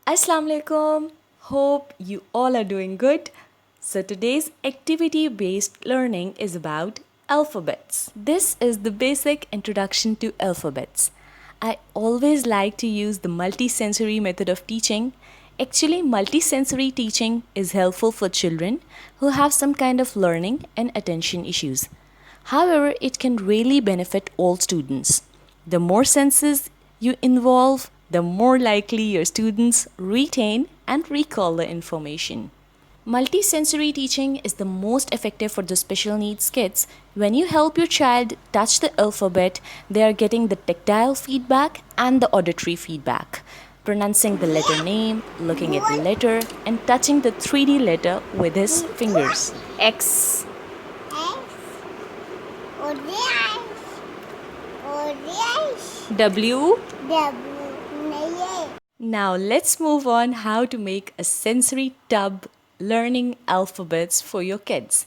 Assalamu alaikum. Hope you all are doing good. So today's activity based learning is about alphabets. This is the basic introduction to alphabets. I always like to use the multisensory method of teaching. Actually, multisensory teaching is helpful for children who have some kind of learning and attention issues. However, it can really benefit all students. The more senses you involve, the more likely your students retain and recall the information. Multisensory teaching is the most effective for the special needs kids. When you help your child touch the alphabet, they are getting the tactile feedback and the auditory feedback. Pronouncing the letter name, looking at the letter, and touching the 3D letter with his fingers. X, W. Now let's move on how to make a sensory tub learning alphabets for your kids.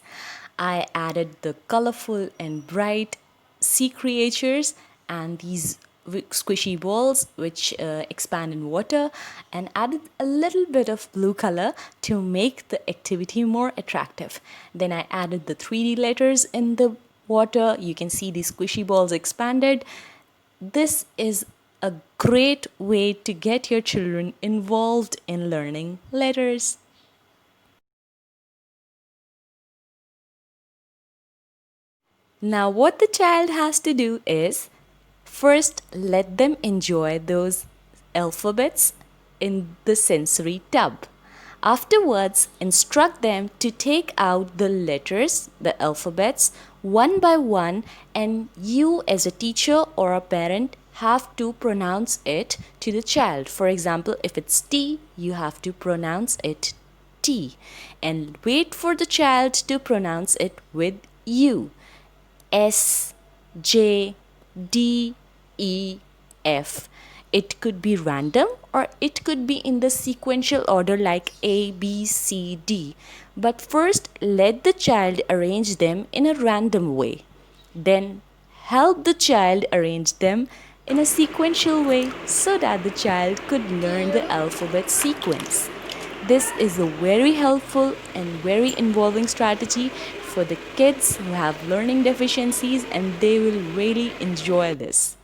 I added the colorful and bright sea creatures and these squishy balls which expand in water, and added a little bit of blue color to make the activity more attractive. Then I added the 3D letters in the water. You can see these squishy balls expanded. This is a great way to get your children involved in learning letters. Now, what the child has to do is first let them enjoy those alphabets in the sensory tub. Afterwards, instruct them to take out the letters, the alphabets, one by one, and you, as a teacher or a parent, have to pronounce it to the child. For example, if it's T, you have to pronounce it T, and wait for the child to pronounce it with U. S, J, D, E, F. It could be random or it could be in the sequential order like A, B, C, D. But first, let the child arrange them in a random way. Then, help the child arrange them in a sequential way so that the child could learn the alphabet sequence. This is a very helpful and very involving strategy for the kids who have learning deficiencies, and they will really enjoy this.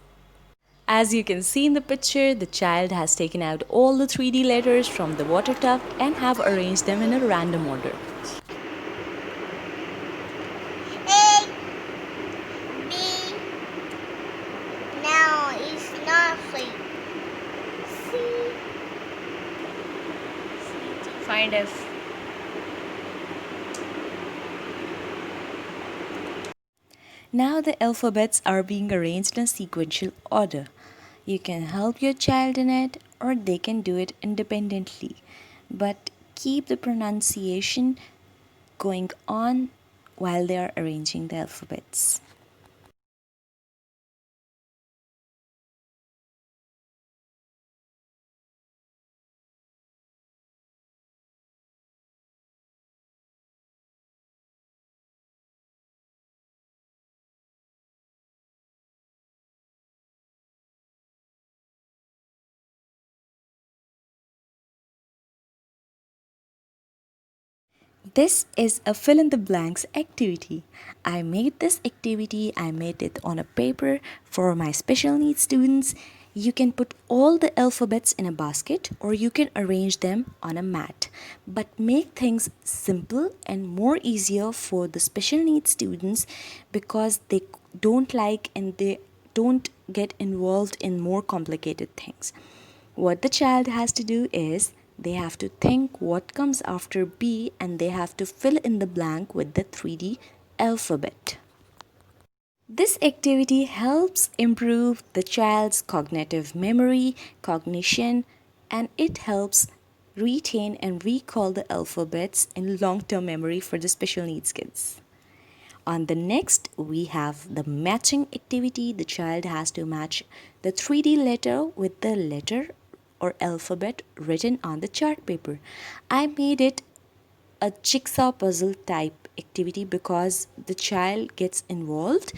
As you can see in the picture, the child has taken out all the 3D letters from the water tub and have arranged them in a random order. A, B, now it's not C. Find F. Now the alphabets are being arranged in a sequential order. You can help your child in it or they can do it independently. But keep the pronunciation going on while they are arranging the alphabets. This is a fill in the blanks activity. I made this activity, I made it on a paper for my special needs students. You can put all the alphabets in a basket or you can arrange them on a mat. But make things simple and more easier for the special needs students because they don't like and they don't get involved in more complicated things. What the child has to do is they have to think what comes after B and they have to fill in the blank with the 3D alphabet. This activity helps improve the child's cognitive memory, cognition, and it helps retain and recall the alphabets in long-term memory for the special needs kids. On the next, we have the matching activity. The child has to match the 3D letter with the letter or alphabet written on the chart paper. I made it a jigsaw puzzle type activity because the child gets involved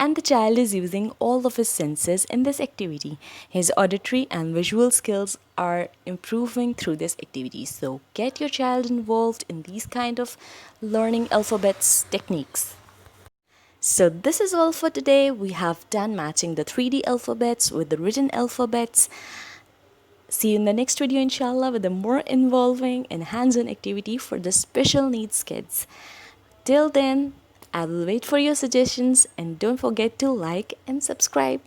and the child is using all of his senses in this activity. His auditory and visual skills are improving through this activity. So get your child involved in these kind of learning alphabets techniques. So this is all for today. We have done matching the 3D alphabets with the written alphabets. See you in the next video, inshallah, with a more involving and hands-on activity for the special needs kids. Till then, I will wait for your suggestions and don't forget to like and subscribe.